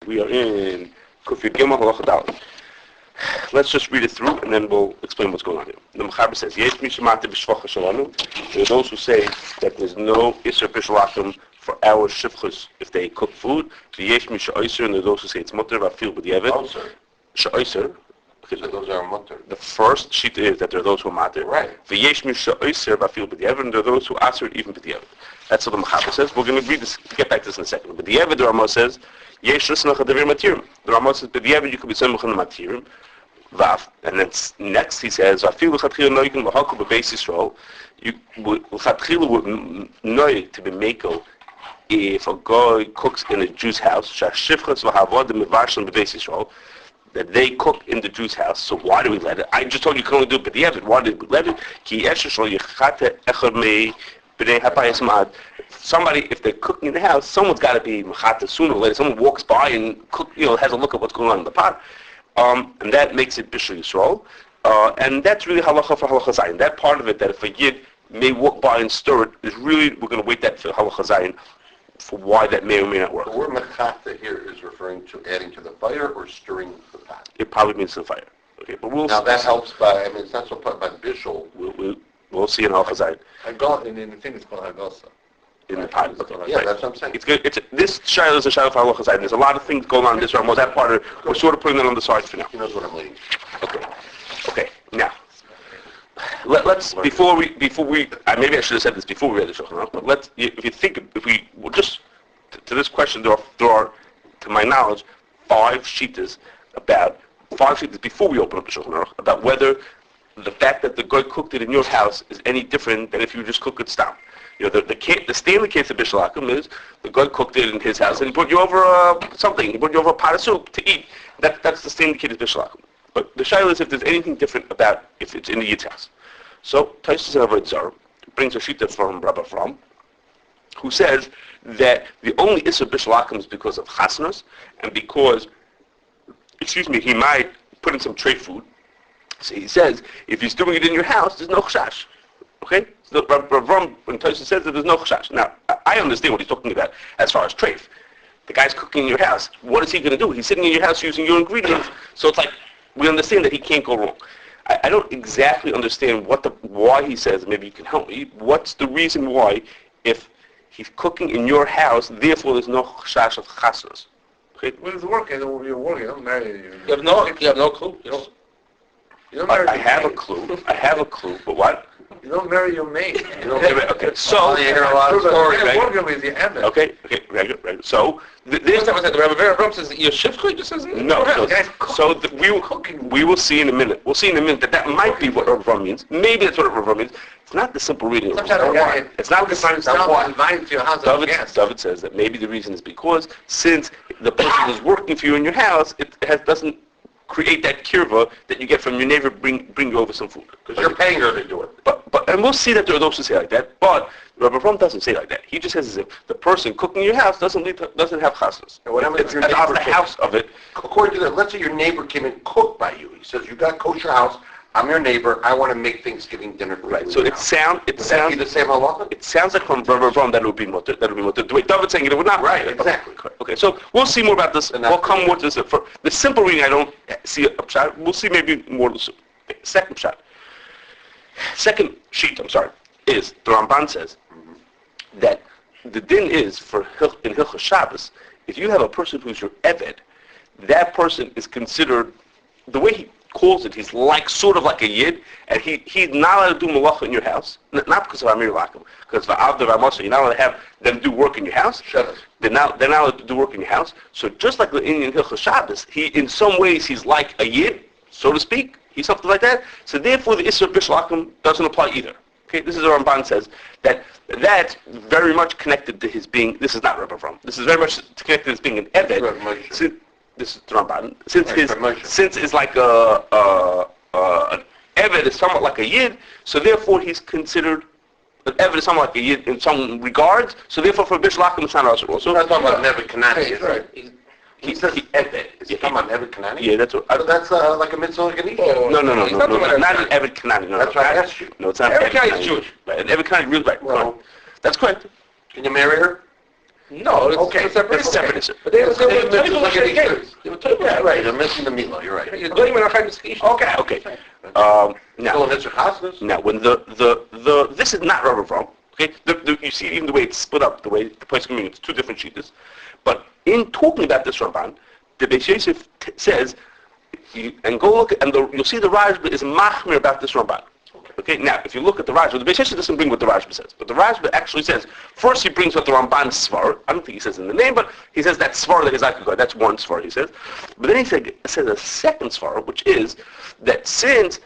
We are in Kufir Gimel Halacha Daled. Let's just read it through and then we'll explain what's going on here. The Mechaber says, Yesh mi shemati b'shvacha shalanu. There are those who say that there's no Isser Bishul for our shivchus if they cook food. The Yesh mi she'oiser, and there are those who say it's mutter v'afil b'diavad. She'oiser. So those are mutter. The first sheet is that there are those who are matter. Right. The Yesh mi she'oiser v'afil b'diavad, and there are those who aser even b'diavad. That's what the Mechaber says. We're going to read this, get back to this in a second. But the the Ramah says, Yesh risnach adavir matirim. The Ramah says, b'diavad you could be semach on the matirim. Vav, and then next he says, "Afilu chatchila noikin l'haku b'beis Yisroel." You chatchila would noig to be meko if a guy cooks in a Jew's house. Shashivchas v'havod mevarshin b'beis Yisroel. That they cook in the Jew's house. So why do we let it? I just told you can only do it, but yeah, why did we let it? Ki esheshol yichate echad mei b'nei hapayis mad. Somebody, if they're cooking in the house, someone's got to be mechata sooner or later. Someone walks by and has a look at what's going on in the pot. And that makes it Bishul Yisroel. And that's really halacha for halacha zayin. That part of it, that if a yid may walk by and stir it, is really, we're going to wait that for halacha zayin for why that may or may not work. The word mechata here is referring to adding to the fire or stirring the pot? It probably means to the fire. Okay, but we'll now that helps by, it's not so part by Bishul. We'll see in halacha zayin. In the thing it's called Hagasa. In the pot. Okay. Yeah, that's what I'm saying. It's good. This shayla is a shayla for halacha zayin. There's a lot of things going on in this Ramah. That part of we're sort of putting that on the side for now. He knows what I'm leading. Okay. Now, let's before we maybe I should have said this before we read the Shulchan Aruch, but if we just to this question, there are to my knowledge five shittas before we open up the Shulchan Aruch about whether the fact that the guy cooked it in your house is any different than if you just cook it stam. The standard case of Bishul is the guy cooked it in his house and he brought you over something. He brought you over a pot of soup to eat. That's the standard case of Bishul. But the shayla is if there's anything different about if it's in the yid's house. So Taisus Avodah Zarah brings a shita from Rabbi Fromm, who says that the only Isser Bishul is because of chasnas and because, he might put in some tray food. So he says if he's doing it in your house, there's no chashash. Okay? So Ram, when Taisus says that there's no chashash. Now, I understand what he's talking about as far as treif. The guy's cooking in your house. What is he going to do? He's sitting in your house using your ingredients. So it's like, we understand that he can't go wrong. I don't exactly understand why he says, maybe you can help me. What's the reason why, if he's cooking in your house, therefore there's no chashash of chasnas? Okay? Well, it's working. You're working. You don't marry. You have no clue. You don't marry. I have a clue, but what? You don't marry your mate. Okay, so you hear a lot of stories, right? Working with the Emet. Okay, very good. So This time I said the Rabbi Vera says your shivcha just says no. We will see in a minute. We'll see in a minute that might be what Rav means. Maybe that's what Rav means. It's not the simple reading of Rav. It's not the simple. David says that maybe the reason is because since the person is working for you in your house, doesn't create that kirva that you get from your neighbor bring you over some food. Because you're paying her to do it. And we'll see that there are those who say like that. But Rabbi Fromm doesn't say like that. He just says as if the person cooking in your house doesn't have chasnas. It's out the house of it. According to that, let's say your neighbor came and cooked by you. He says, you got kosher house. I'm your neighbor. I want to make Thanksgiving dinner for you. Right. So it sounds the same halacha? It sounds like from Rabbi Fromm that it would be mutter. The way David's saying it would not. Right. Exactly. Okay. So we'll see more about this. We'll come more to this. For the simple reading, I don't see a pshat. We'll see maybe more. Second pshat. Second sheet. Is the Ramban says that the din is in Hilchos Shabbos. If you have a person who's your eved, that person is considered the way he calls it. He's sort of like a yid, and he's not allowed to do malacha in your house. Not because of Amir Lakim, because of Avda Ramasa, you're not allowed to have them do work in your house. They're not allowed to do work in your house. So just like the Indian Hilchos Shabbos, in some ways he's like a yid, so to speak. He's something like that. So therefore the Isser Bishul Akum doesn't apply either. Okay, this is what Ramban says, that's very much connected to his being, this is not Rabbi Fromm, this is very much connected to his being an Eved. This is Ramban. Since it's like an Eved is somewhat like a Yid, so therefore he's considered, an Eved is somewhat like a Yid in some regards, so therefore for Bishul Akum it's not also. So that's talking about Nevid Kanani, right? He says Eved. Is he talking about Eved Kanani? Yeah, that's what. That's like a mitzvah like an Isha. No, not an Eved Kanani. That's what I asked you. No, it's not. Eved Kanani is Jewish. Right, an Eved Kanani, really right. Well, that's correct. Can you marry her? No, it's Okay, a separate that's separate issue. issue. But they were It's toivel like an l'shekein. issue. They were toivel Yeah, l'shekein. right, they're missing the Mila, you're right. You're going on a chayim. Okay. Still Now, an issue, Kashrus. now, when the this is not Rabbi Avram. Okay, you see even the way it's split up, the way the place community, it's two different sheetas. But in talking about this Ramban, the Beis Yosef says, and go look, you'll see the Rashba is machmir about this Ramban. Okay, now if you look at the Rashba, the Beis Yosef doesn't bring what the Rashba says, but the Rashba actually says, first he brings what the Ramban svar. I don't think he says in the name, but he says that svar that is like God. That's one svar he says. But then he says a second svar, which is that since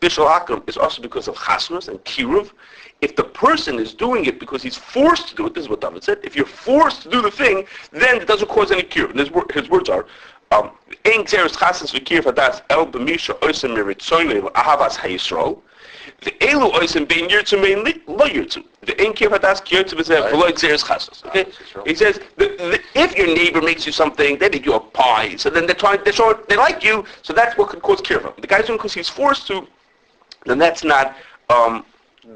Bishul Akram is also because of Kashrus and Kiruv, if the person is doing it because he's forced to do it, this is what David said, if you're forced to do the thing, then it doesn't cause any Kiruv. And his words are, Ein gzeres chasnas v'kiruv hadas el b'misha oisem miritzoyne ahavas ha-Yisroel, the elu oisem bein yirtzu bein lo yirtzu. The ein kiruv hadas ki yirtzu v'zeh v'lo gzeres chasnas. Okay? He says, if your neighbor makes you something, they make you a pie, so then they like you, so that's what could cause kiruv. The guy's doing it because he's forced to, then that's not,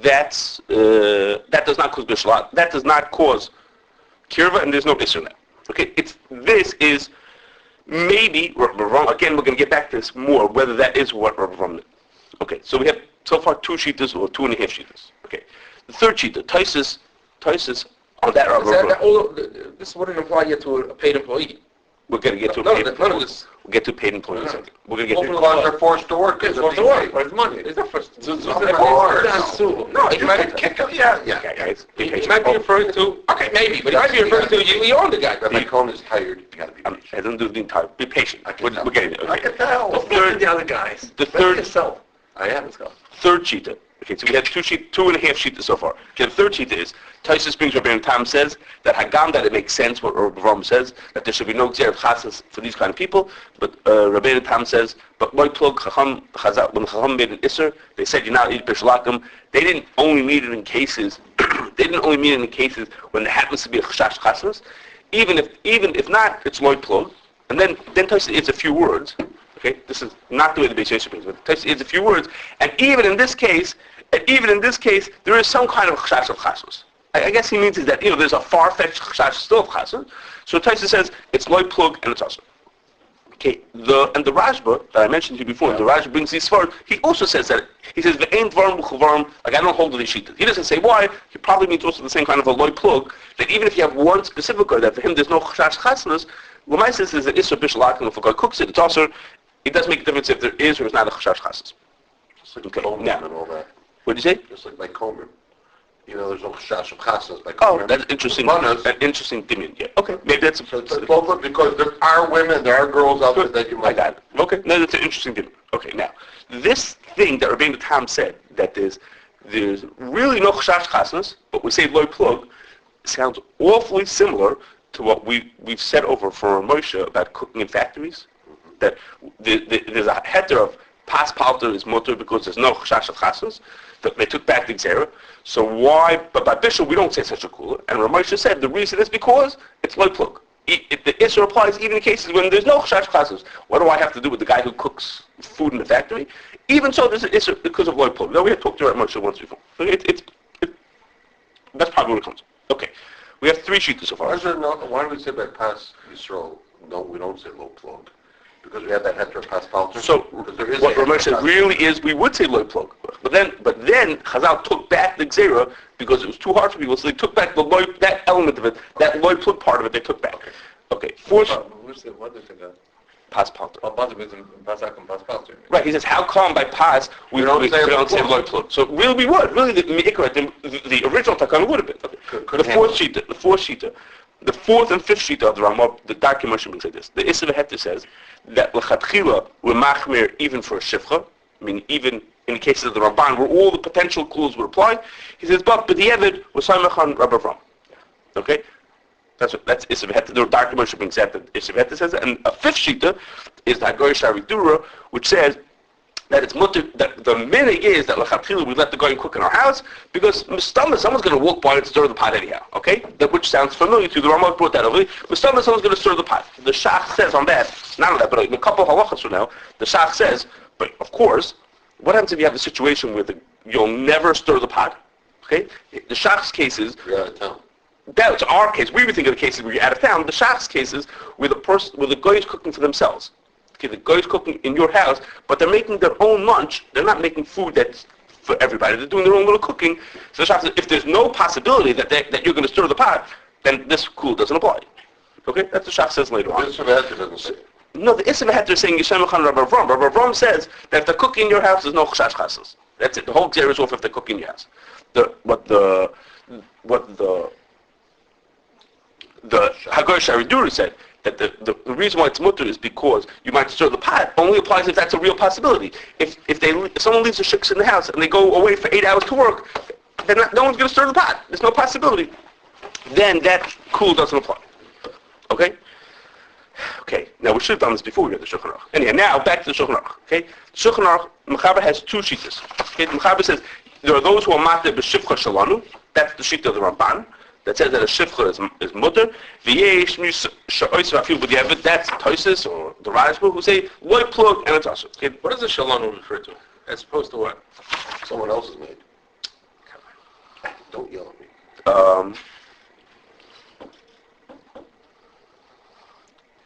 that does not cause bishul. That does not cause kirva, and there's no issue in that. Okay, this is maybe Rabbi Avram. Again, we're going to get back to this more, whether that is what Rabbi Avram did. Okay, so we have so far 2 shitas or 2.5 shitas. Okay, the third shita, Taisus on that Rabbi Avram. This wouldn't apply yet to a paid employee. We're going to get to None of this. We'll get to paid employees. No. We're going to get to. Because they're forced to work. It's forced to work. Where's money? It's not first. Of course. No, he You might can kick them, yeah. Okay, guys. Be he patient. might be referring to, okay, maybe, but he might be referring to you own the guy. Rabbi Cohn is tired, you gotta be patient. I don't do the entire. Be patient. I can We're tell. getting there. I Okay. can tell. Don't blame the other guys. The Blame third- yourself. I am. Third shita. Okay, so we had 2.5 shitas so far. Okay, the third shita is Taisus brings Rabbi Tam says that Hagam, that it makes sense what Rabbi Avram says, that there should be no gzer of chasas for these kind of people. But Rabbi Tam says, but my plug Chacham Chazal, when Chacham made an isser, they said you're not eat bishulakim. They didn't only mean it in cases. They didn't only mean it in cases when there happens to be a chash chasas. Even if not, it's my plug. And then Taisus adds a few words. Okay, this is not the way the Beis Yosef brings, but Taisus adds a few words. And even in this case, there is some kind of chash of chasas. I guess he means is that there's a far-fetched chash still of chasas. So Taisus says it's loy plug and it's also. Okay, the Rashba that I mentioned to you before, the Rashba brings these svarim. He also says that he says the ain't dvarim b'chuvarim. Like I don't hold to these shitas. He doesn't say why. He probably means also the same kind of a loy plug. That even if you have one specific word that for him there's no chash chasnas. Lamai says is that isra bishalakim. If a guy cooks it, it's also. It does make a difference if there is or is not a chash chasnas. Just like Okay, Coleman now. and all that. What did you say? Just like Coleman. There's no chash of chasnas by Oh, Coleman. that's interesting. Manas. An interesting dimin. Yeah. Okay, maybe that's. So it's both because there are women, there are girls out there that you I might. got it. Okay, no, that's an interesting thing. Okay, now, this thing that Rabbeinu Tam said, that there's really no chash chasnas, but we say loy plug, sounds awfully similar to what we've said over for Moshe about cooking in factories. That there's a heter of pas palter is mutter because there's no chash of chasnas. That they took back the gzera. So why? But by Bishul we don't say such a kula. And Ramosha said the reason is because it's loy plug. The issur applies even in cases when there's no chash chasnas. What do I have to do with the guy who cooks food in the factory? Even so, there's an issur because of loy plug. Now we had talked to Ramosha once before. So that's probably what it comes. Okay, we have 3 shitas so far. Why do we say by pas Yisroel? No, we don't say low plug. Because we have that heter pas palter. So Because there is what a heter Ramesh said pas- really is we would say loy plug, but then Chazal took back the gzera because it was too hard for people, so they took back that element of it, that loy plug part of it. They took back. Okay, fourth What is it? pas palter. Right, he says how come by pas we don't say loy plug? So really we would. Really the original takana would have been. Okay. The fourth shita. The fourth and fifth shita of the Ramah, the Dark Moshe say this. The Issa V'Heter says that l'chatchila we're machmir even for a shifcha. I mean, even in the cases of the Ramban, where all the potential clues would apply. He says, but b'diavad was samechan Rabbi Avram. Okay, that's Issa V'Heter. The Dark Moshe brings that. Issa V'Heter says that, and a fifth shita is the Hagoy Sharidura, which says that it's mutter, that the minig is that l'chatchila we let the guy cook in our house because mistama someone's going to walk by and stir the pot anyhow. Okay, that which sounds familiar to the Ramah brought that over. Mistama someone's going to stir the pot. The Shach says on that, not on that, but in a couple of halachas from now, the Shach says, but of course, what happens if you have a situation where you'll never stir the pot? Okay, the Shach's case is You're out of town. that's our case. We would think of the cases where you're out of town. The shach's cases where the guy is cooking for themselves. Okay, the guy is cooking in your house, but they're making their own lunch. They're not making food that's for everybody. They're doing their own little cooking. So the shach says, if there's no possibility that you're going to stir the pot, then this kul doesn't apply. Okay, that's what the shach says later on. This doesn't say. No, the Issa V'Heter is saying Yishem Echan Rabbi Avram. Rabbi Avram says that if they're cooking in your house, there's no chashash chasus. That's it. The whole gzer is off if they're cooking in your house. What the Hagar Shariduri said, that the reason why it's mutter is because you might stir the pot only applies if that's a real possibility. If someone leaves the shik's in the house and they go away for 8 hours to work, then no one's going to stir the pot. There's no possibility. Then that kul doesn't apply. Okay? Okay, now we should have done this before we read the Shulchan Aruch. Anyhow, now back to the Shulchan Aruch. Okay, Shulchan Aruch, Mechaber has two shittas. Okay, the Mechaber says there are those who are matir b'shivcha shalanu. That's the shitta of the Ramban that says that a shivcha is mutter. V'yesh she'oiser afil b'diavad. That's Tosis or the Rashba who say loy plug and it's also. Okay, What does the shalanu refer to? As opposed to what? Someone else's made. Don't yell at me.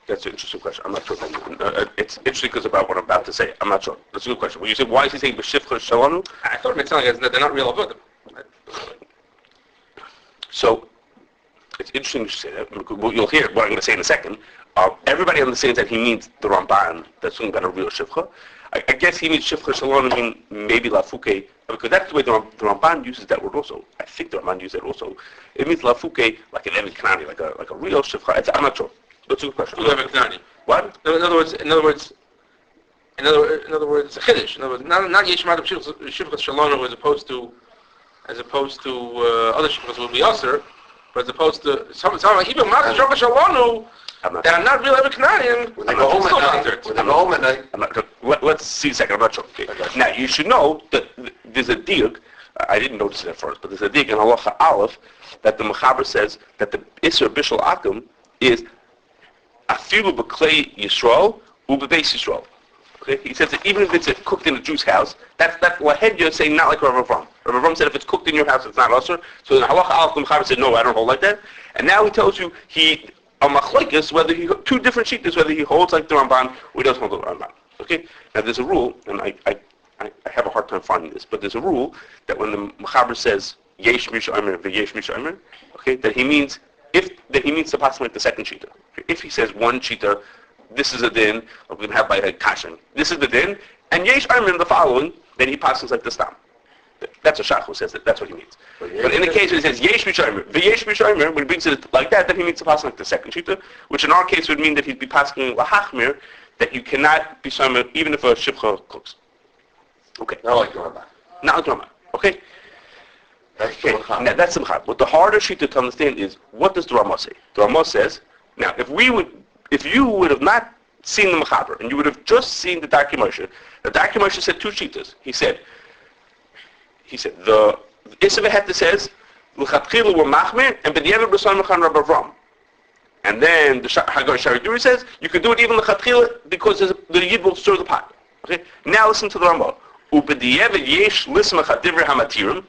That's an interesting question. I'm not sure. It's interesting because about what I'm about to say. I'm not sure. That's a good question. When you say, why is he saying b'shivcha shalanu? I thought it meant something like that they're not real avodim. So, it's interesting you say that. You'll hear what I'm going to say in a second. Everybody understands that he means the Ramban, that's talking about a real shivcha. I guess he means shivcha shalom, mean maybe lafuke, because that's the way the Ramban uses that word also. I think the Ramban uses that also. It means lafuke, like an Evid Kanani, like a real shivcha. I'm not sure. That's a good question. What? In other words, chiddush. In other words, not yeshmat shivchas shalom as opposed to other shivchas will be usher, but as opposed to some like even mat shivchas shalom that are not real ever Canadian. When they go home at night. Let's see a second. I'm not sure. Okay. Now you should know that there's a diug. I didn't notice it at first, but there's a diug in Halacha Aleph that the Mechaber says that the Isser Bishul Akum is afilu b'klei Yisroel u'b'beis Yisroel. Okay, he says that even if it's cooked in a Jew's house, that's lahed you're saying not like Rav Avram. Rav Avram said if it's cooked in your house, it's not usher. So in Halacha Aleph, the Mechaber said no, I don't hold like that. And now he tells you a machlokes whether he two different shittas whether he holds like the Ramban or he doesn't hold the Ramban. Okay, now there's a rule, and I have a hard time finding this, but there's a rule that when the Mechaber says yesh mish omer v'yesh mish omer, okay, that he means to pass like the second shita. If he says one shita, this is a din, I'm going to have by a kashin. This is the din, and yesh omer the following, then he passes like the stam. That's a shach who says that. That's what he means. But in the case where he says yesh mishomer, v'yesh mishomer, when he brings it like that, then he means to pass like the second shita, which in our case would mean that he'd be passing lahachmir, that you cannot be shomer even if a shivcha cooks. Okay. Not like the Ramban. Not like the Ramban. Okay. That's the Mechaber. Now that's the Mechaber. What the harder shita to understand is what does the Ramah say? The Ramah says, now if you would have not seen the Mechaber and you would have just seen the Darkei Moshe, the Darkei Moshe said two shitas. He said the Issa V'Heter says l'chatchila were machmir and b'diavad b'son mechan Rabbi Avram. And then the Hagar Shariduri says you could do it even l'chatchila because the yid will stir the pot. Okay. Now listen to the Ramah. U'b'diavad yesh lismach adivre hamatirim.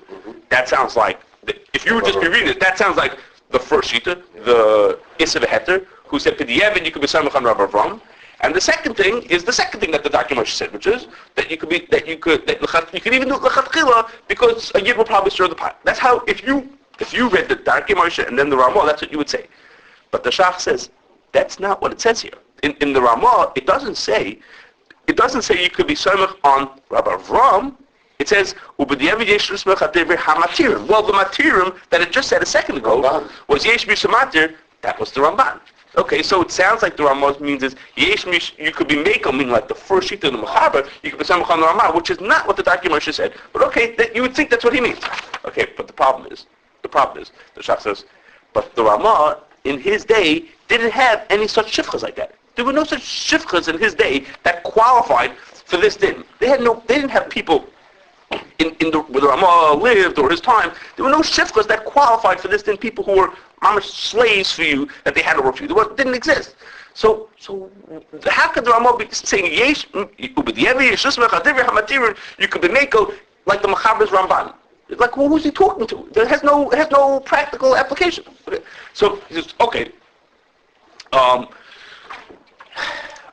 That sounds like if you would just be reading it, that sounds like the first shita, the Issa V'Heter, who said b'diavad you could be son mechan Rabbi Avram. And the second thing is the second thing that the Darkei Moshe said, which is that you could even do l'chatchila because a yid will probably stir the pot. That's how if you read the Darkei Moshe and then the Ramah, that's what you would say. But the Shach says that's not what it says here. In the Ramah, it doesn't say you could be somech on Rabbi Avram. It says ub'diavad yesh l'smech adivre hamatirim. Well, the matirim that it just said a second ago was yesh mishamatir. That was the Ramban. Okay, so it sounds like the Ramah means is yesh mish. You could be meiko, meaning like the first sheet of the Mechaber. You could be samach on the Ramah, which is not what the Darkei Moshe said. But okay, you would think that's what he means. Okay, but the problem is, the Shach says, but the Ramah in his day didn't have any such shivchas like that. There were no such shivchas in his day that qualified for this din. They didn't have people where the Ramah lived or his time. There were no shivchas that qualified for this din. People who were mamash slaves for you that they had to work for you. It didn't exist. So how could the Ramah be saying yesh you could be meko like the Mechaber's Ramban? Like, well, who's he talking to? It has no practical application. Okay. So he says, okay.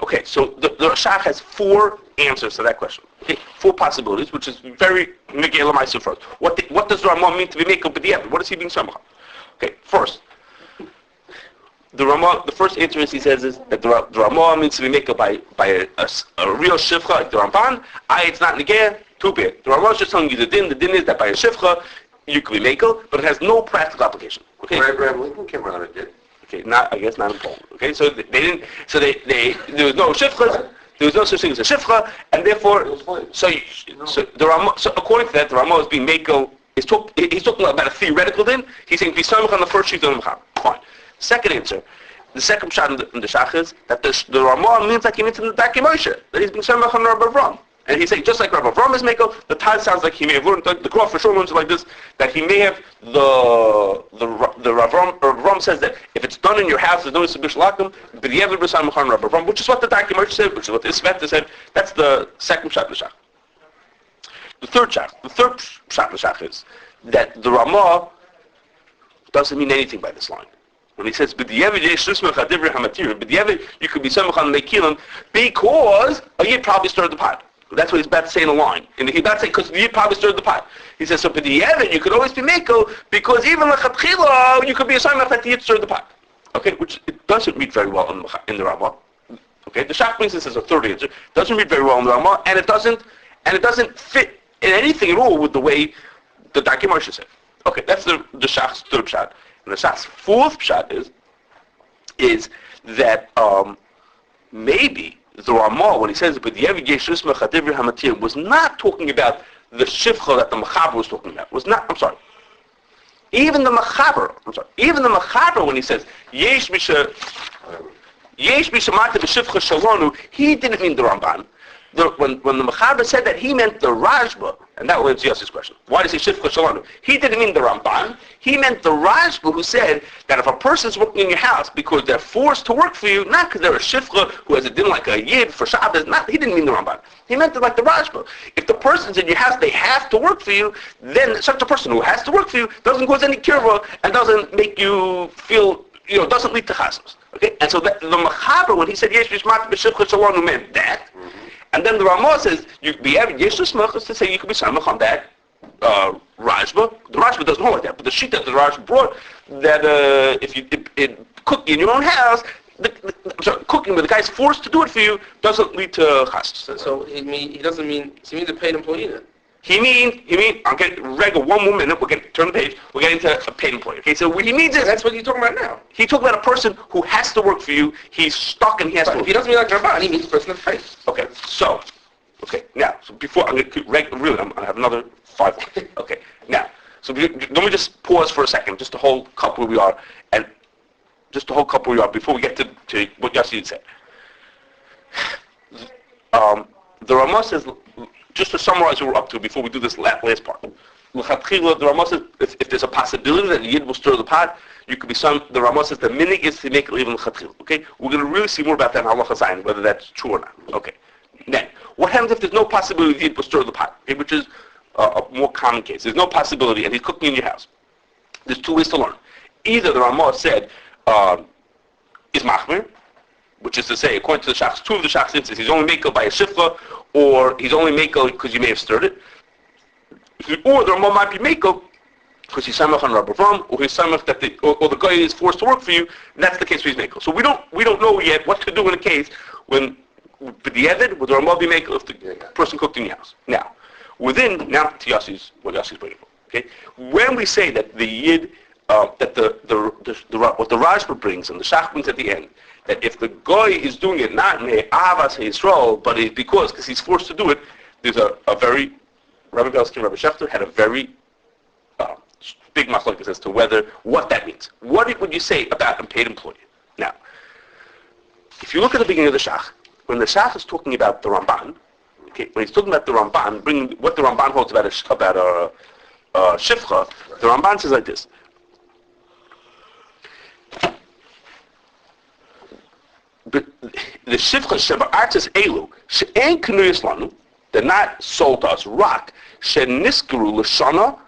Okay, so the Rashach has 4 answers to that question. Okay, 4 possibilities, which is very Miguel Amaisa first. What does the Ramah mean to be Mekel B'diavad? What is he being Samach? Okay, first, the first answer is, he says, is that the Ramah means to be Mekel by a real Shivcha, like the Ramban. It's not Negeh, too bad. The Ramah is just telling you the din is that by a Shivcha, you can be Mekel, but it has no practical application. Okay? Abraham Lincoln came around and did. Okay, I guess not in Poland. Okay, so they didn't. So they there was no shifcha. There was no such thing as a shifcha, and therefore, so the Ramah. So according to that, the Ramah is being makel. He's talking about a theoretical din. He's saying be samach on the first sheet of the Mecham. Fine. Second answer. The second shot in the Shach is that the Ramah means like he means in the Darkei Moshe, that he's being samach on Rabbi Avram. And he's saying, just like Rabbi Avram is Mekel, the Taz sounds like he may have learned, the Graf for sure learns like this, that he may have, the Avram says that if it's done in your house, there's no Bishul Akum, but the Eved B'Sam Mechan Rabbi Avram, which is what the Darkei Moshe said, which is what the Isveta said. That's the second shot in the Shach. The third shot in the Shach is that the Ramah doesn't mean anything by this line. When he says, "B'diavad yeshusmach adivri hamatir," b'diavad you could be samachan mekilim because a yid probably stirred the pot. That's what he's about to say in the line. And he's about to say, because you probably stirred the pot. He says, so but the Yevin, you could always be Mekel, because even Lechatchila, you could be a sign that you stirred the pot. Okay, which it doesn't read very well in the Ramah. Okay, the Shach brings this as a third answer. It doesn't read very well in the Ramah, and it doesn't fit in anything at all with the way the Darkei Moshe said. Okay, that's the Shach's third shot. And the Shach's fourth shot is that maybe the Ramah, when he says, but the was not talking about the shivcha that the Mechaber was talking about. Even the Mechaber, when he says, Yesh Mishamata b'shivcha shalonu, he didn't mean the Ramban. When the Mechaber said that, he meant the Rajba, and that was Yossi's question. Why does he shivcha shalonu? He didn't mean the Ramban. He meant the Rajba, who said that if a person's working in your house because they're forced to work for you, not because they're a shivcha who has a din like a yid for Shabbos, he didn't mean the Ramban. He meant it like the Rajba. If the person's in your house, they have to work for you, then such a person who has to work for you doesn't cause any kirva and doesn't make you feel, doesn't lead to chasms. Okay? And so the Mechaber, when he said Yesh Mishmat b'shivcha shalonu, meant that. And then the Ramah says, you could be having Yesh L'Smach is to say you could be samach on that Rajba. The Rajba doesn't hold like that, but the sheet that the Rajba brought, that if you cook in your own house, cooking where the guy's forced to do it for you doesn't lead to chasms. So he doesn't mean, he means a paid employee then? He mean, I'm getting regular 1 more minute, we're getting, turn the page, we're getting to a paid employee. Okay, so what he means is, that's what you're talking about now. He talking about a person who has to work for you, he's stuck and he has to work. If he doesn't mean like Ramban, he means a person that's paid. Okay, so before, I'm going to have another 5 minutes. Okay, now, so let me just pause for a second, just to hold cup where we are, and just to hold cup where we are before we get to what Yossi said. The Ramah says, just to summarize what we're up to before we do this last part. The Ramah says, if there's a possibility that the Yid will stir the pot, you could be the Ramah says the minig is to make it even l'chatchil. Okay? We're going to really see more about that in Halacha Zayin, whether that's true or not. Okay. Then, what happens if there's no possibility the Yid will stir the pot? Okay? Which is a more common case. There's no possibility, and he's cooking in your house. There's 2 ways to learn. Either the Ramah said, is machmir, which is to say, according to the Shachs, 2 of the Shachs instances, he's only makel by a shifcha, or he's only makel because you may have stirred it. Or the Ramah might be makel because he's samach on Rabbi Avram, or he's samach that or the guy is forced to work for you, and that's the case where he's makel. So we don't know yet what to do in a case when the Eved, would the Ramah be makel if the person cooked in your house. Now to Yossi's, what Yossi's bringing up. Okay? When we say that the Yid, that what the Rajba brings and the Shach brings at the end, that if the guy is doing it not me'avas Yisroel, but it's because he's forced to do it, there's a very, Rabbi Belsky and Rabbi Schechter had a very big machlokes as to what that means. What would you say about a paid employee? Now, if you look at the beginning of the Shach, when the Shach is talking about the Ramban, okay, when he's talking about the Ramban, bringing what the Ramban holds about shifcha, the Ramban says like this. But the shivcha sheba'artis elu she'en knuyas lanu, they're not sold to us. Rak she'niskaru l'shana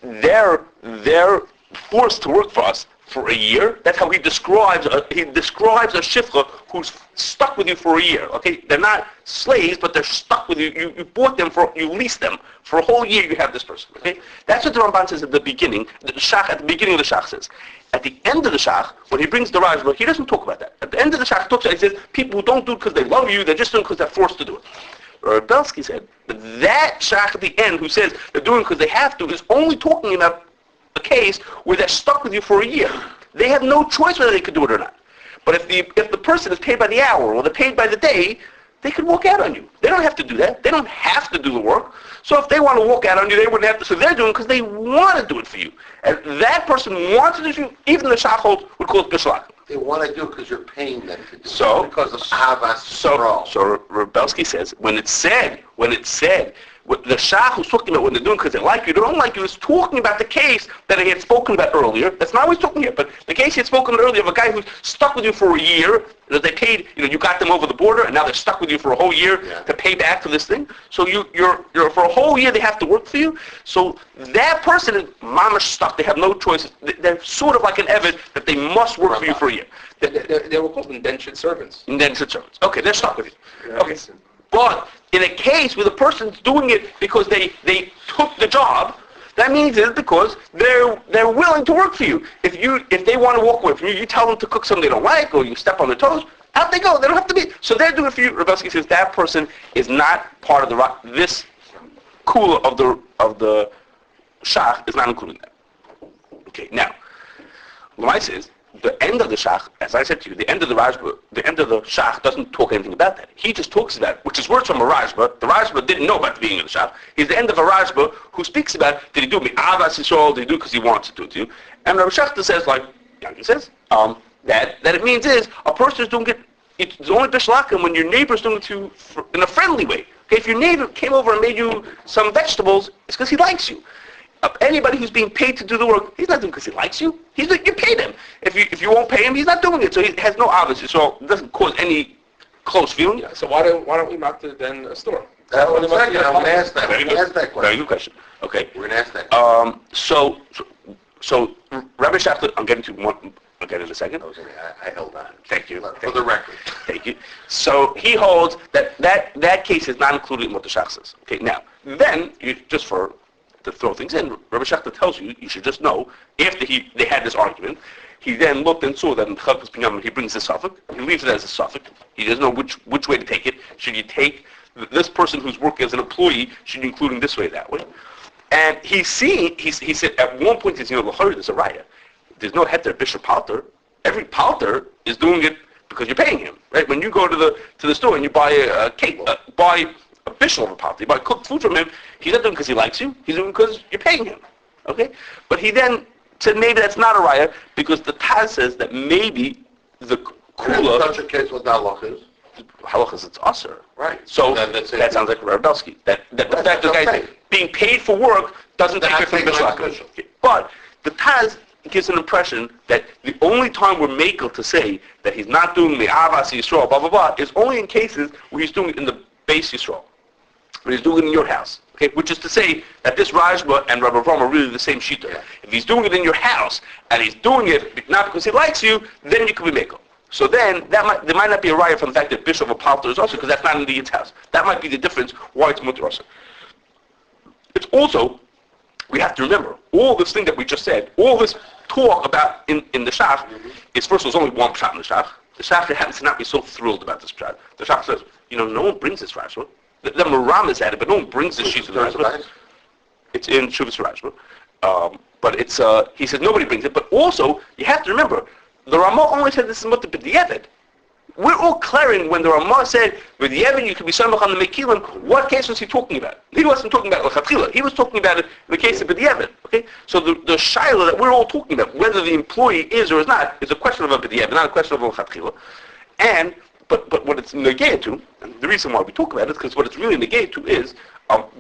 they're forced to work for us for a year. That's how he describes a shifcha who's stuck with you for a year. Okay, they're not slaves, but they're stuck with you. You bought them you leased them for a whole year. You have this person. Okay, that's what the Ramban says at the beginning. The Shach at the beginning of the Shach says. At the end of the Shach, when he brings the Rajba, he doesn't talk about that. At the end of the Shach, he says people who don't do it because they love you, they're just doing it because they're forced to do it. Belsky said that Shach at the end, who says they're doing it because they have to, is only talking about a case where they're stuck with you for a year. They have no choice whether they could do it or not. But if the person is paid by the hour or they're paid by the day, they could walk out on you. They don't have to do that. They don't have to do the work. So if they want to walk out on you, they wouldn't have to. So they're doing it because they want to do it for you. And that person wants to do it for you. Even the Shachot would call it Bishul. They want to do it because you're paying them to do it. So Because of Avas Yisroel. So Rebelsky says, when it said, the Shach who's talking about when they're doing because they like you, they don't like you, is talking about the case that he had spoken about earlier. That's not what he's talking here, but the case he had spoken about earlier of a guy who's stuck with you for a year, that they paid, you got them over the border, and now they're stuck with you for a whole year to pay back for this thing. So you're for a whole year they have to work for you. So that person is mamash stuck. They have no choice. They're sort of like an Eved that they must work for you for a year. They were called indentured servants. Indentured servants. Okay, they're stuck with you. Okay. But in a case where the person's doing it because they took the job, that means it's because they're willing to work for you. If they want to walk away from you, you tell them to cook something they don't like, or you step on their toes, out they go. They don't have to be. So they're doing it for you. Rebelsky says that person is not part of this kula of the shach is not including that. Okay, now Lamai says the end of the shach, as I said to you, the end of the Rajba, the end of the shach doesn't talk anything about that. He just talks about, which is words from a Rajba. The Rajba didn't know about the beginning of the shach. He's the end of a Rajba who speaks about, did he do it Avas Yisroel, did he do it because he wants to do it to you? And Rabbi Shachta says, like Yankin says, that it means is a person is doing it. It's only bishlakim when your neighbor's doing it to you in a friendly way. Okay, if your neighbor came over and made you some vegetables, it's because he likes you. Anybody who's being paid to do the work, he's not doing it because he likes you. You paid him. If you won't pay him, he's not doing it. So he has no obviously. So it doesn't cause any close feeling. Yeah, so why don't we mount then a store? That was second. I'm going to ask that. Very We're going to ask that Very question. good question. Okay. We're going to ask that. So Rabbi Shachta, I'm getting to one. I'll get in a second. I held on. Thank you. For the record. Thank you. So he holds that case is not included in what the Shach says. Okay. Now, then just to throw things in, Rabbi Shachta tells you should just know after they had this argument, he then looked and saw that in Chalkas Binyamin he brings a suffix. He leaves it as a suffix. He doesn't know which way to take it. Should you take this person who's working as an employee? Should you include him this way, that way? And he said at one point there's a riot. There's no heter bishul palter. Every palter is doing it because you're paying him, right? When you go to the store and you buy a cake, buy a bishul of a palter, you buy cooked food from him, he's not doing it because he likes you. He's doing it because you're paying him, okay? But he then said maybe that's not a riot because the Taz says that maybe the kula. Such a case with halach is. Halach is it's usher. Right. So That's that sounds like Rebelsky. That the fact that guys being paid for work doesn't take it from bishul. But the Taz gives an impression that the only time we're makel to say that he's not doing the Avas Yisroel, blah, blah, blah, is only in cases where he's doing it in the base Yisroel. When he's doing it in your house. Okay, which is to say that this Rajba and Rabbi Avraham are really the same shita. Yeah. If he's doing it in your house, and he's doing it not because he likes you, then you could be makel. So then, there might not be a riot from the fact that Bishop of Palter is also, because that's not in the Yid's house. That might be the difference why it's mutter also. It's also, we have to remember, all this thing that we just said, all this talk about in the Shach, is first of all, there's only one pshat in the Shach. The Shach happens to not be so thrilled about this pshat. The Shach says, no one brings this Rashba. The Maram is at it, but no one brings this sheet to the Rashba. It's in Shuvas Rashba. But it's, he says nobody brings it, but also, you have to remember, the Ramah only said this is mutter b'diavad. We're all clearing when the Ramah said, with Yevon you could be samach on the Mekilim, what case was he talking about? He wasn't talking about L'chatchila. He was talking about it in the case of b'diavad. Okay? So the shaila that we're all talking about, whether the employee is or is not, is a question of a b'diavad, not a question of L'chatchila. And, but what it's negated to, and the reason why we talk about it is because what it's really negated to is,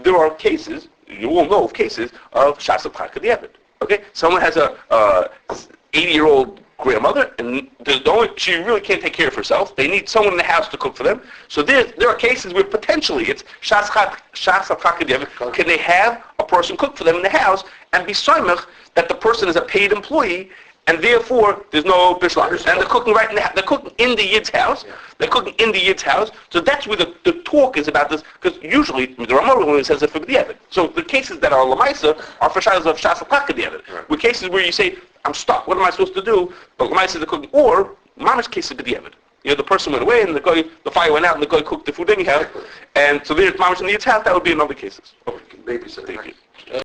there are cases, you all know of cases, of Shas Chak b'diavad. Okay? Someone has a 80-year-old grandmother, and she really can't take care of herself. They need someone in the house to cook for them. So there are cases where potentially it's Shas Chak b'diavad. Can they have a person cook for them in the house and be soimach that the person is a paid employee, and therefore there's no Bishul. And they're cooking right in they're cooking in the Yid's house. They're cooking in the Yid's house. So that's where the talk is about this, because usually the Ramah only says it for the Yevid. So the cases that are Lamaisa are for Shaylas of Shas Alpaka the Yevid. With cases where you say, I'm stuck, what am I supposed to do? But Lamaisa they're cooking, or Mamish cases of the Yevid. You know, the person went away and the fire went out and the guy cooked the food anyhow. And so there's Mamish in the Yid's house, that would be in other cases. Maybe so. Thank you.